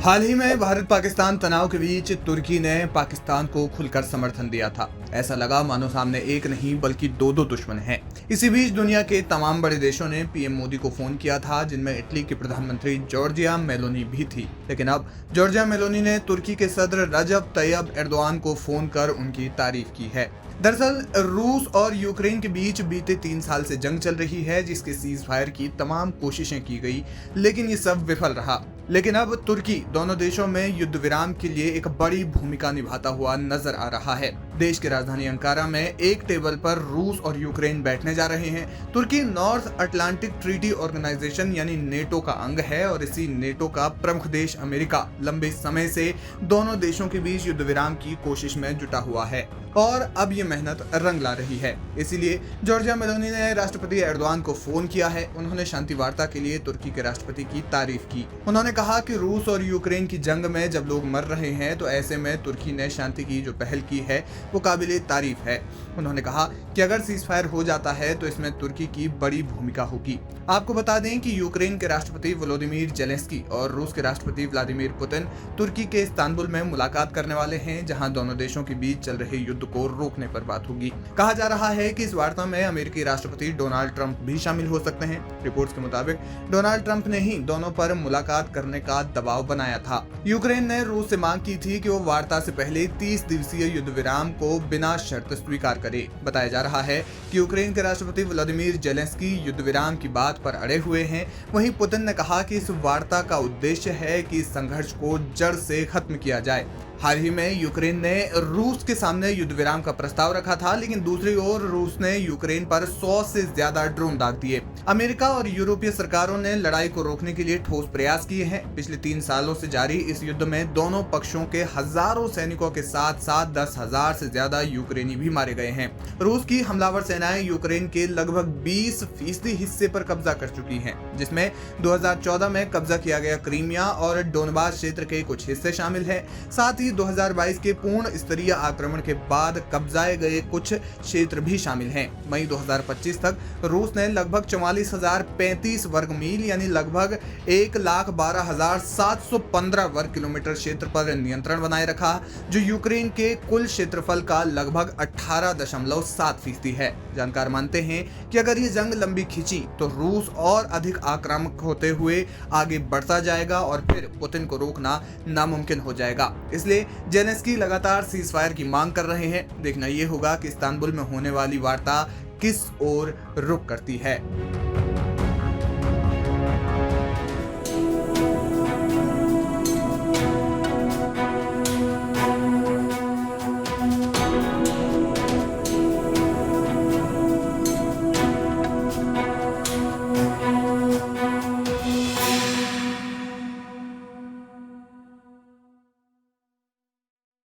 हाल ही में भारत पाकिस्तान तनाव के बीच तुर्की ने पाकिस्तान को खुलकर समर्थन दिया था। ऐसा लगा मानो सामने एक नहीं बल्कि दो दो दुश्मन हैं। इसी बीच दुनिया के तमाम बड़े देशों ने पीएम मोदी को फोन किया था, जिनमें इटली की प्रधानमंत्री जॉर्जिया मेलोनी भी थी। लेकिन अब जॉर्जिया मेलोनी ने तुर्की के सदर रजब तैयब एर्दोआन को फोन कर उनकी तारीफ की है। दरअसल रूस और यूक्रेन के बीच बीते 3 साल से जंग चल रही है, जिसके सीज फायर की तमाम कोशिशें की गई, लेकिन ये सब विफल रहा। लेकिन अब तुर्की दोनों देशों में युद्ध विराम के लिए एक बड़ी भूमिका निभाता हुआ नजर आ रहा है। देश की राजधानी अंकारा में एक टेबल पर रूस और यूक्रेन बैठने जा रहे हैं। तुर्की नॉर्थ अटलांटिक ट्रीटी ऑर्गेनाइजेशन यानी नेटो का अंग है और इसी नेटो का प्रमुख देश अमेरिका लंबे समय से दोनों देशों के बीच युद्ध विराम की कोशिश में जुटा हुआ है और अब ये मेहनत रंग ला रही है। इसीलिए जॉर्जिया मेलोनी ने राष्ट्रपति एर्दोआन को फोन किया है। उन्होंने शांति वार्ता के लिए तुर्की के राष्ट्रपति की तारीफ की। उन्होंने कहा कि रूस और यूक्रेन की जंग में जब लोग मर रहे हैं तो ऐसे में तुर्की ने शांति की जो पहल की है वो काबिले तारीफ है। उन्होंने कहा कि अगर सीज फायर हो जाता है तो इसमें तुर्की की बड़ी भूमिका होगी। आपको बता दें कि यूक्रेन के राष्ट्रपति वोलोदिमीर जेलेंस्की और रूस के राष्ट्रपति व्लादिमीर पुतिन तुर्की के इस्तांबुल में मुलाकात करने वाले हैं, जहां दोनों देशों के बीच चल रहे युद्ध को रोकने पर बात होगी। कहा जा रहा है कि इस वार्ता में अमेरिकी राष्ट्रपति डोनाल्ड ट्रंप भी शामिल हो सकते हैं। रिपोर्ट्स के मुताबिक डोनाल्ड ट्रंप ने ही दोनों पर मुलाकात करने का दबाव बनाया था। यूक्रेन ने रूस से मांग की थी कि वो वार्ता से पहले 30 दिवसीय युद्ध विराम को बिना शर्त स्वीकार करे। बताया जा रहा है कि यूक्रेन के राष्ट्रपति व्लादिमीर जेलेंस्की युद्ध विराम की बात पर अड़े हुए हैं। वहीं पुतिन ने कहा कि इस वार्ता का उद्देश्य है कि इस संघर्ष को जड़ से खत्म किया जाए। हाल ही में यूक्रेन ने रूस के सामने युद्ध विराम का प्रस्ताव रखा था, लेकिन दूसरी ओर रूस ने यूक्रेन पर 100 से ज्यादा ड्रोन दाग दिए। अमेरिका और यूरोपीय सरकारों ने लड़ाई को रोकने के लिए ठोस प्रयास किए हैं। पिछले 3 सालों से जारी इस युद्ध में दोनों पक्षों के हजारों सैनिकों के साथ साथ 10,000 से ज्यादा यूक्रेनी भी मारे गए हैं। रूस की हमलावर सेनाएं यूक्रेन के लगभग 20% हिस्से पर कब्जा कर चुकी हैं, जिसमें 2014 में कब्जा किया गया क्रीमिया और डोनबास क्षेत्र के कुछ हिस्से शामिल हैं। साथ ही 2022 के पूर्ण स्तरीय आक्रमण के बाद कब्जाए गए कुछ क्षेत्र भी शामिल हैं। मई 2025 तक रूस ने लगभग 44,035 वर्ग मील यानी लगभग 1,12,715 वर्ग किलोमीटर क्षेत्र पर नियंत्रण बनाए रखा, जो यूक्रेन के कुल क्षेत्रफल का लगभग 18.7% है। जानकार मानते हैं कि अगर ये जंग लंबी खिंची तो रूस और अधिक आक्रामक होते हुए आगे बढ़ता जाएगा और फिर पुतिन को रोकना नामुमकिन हो जाएगा। इसलिए जेलेंस्की लगातार सीज फायर की मांग कर रहे हैं। देखना यह होगा कि इस्तांबुल में होने वाली वार्ता किस ओर रुख करती है।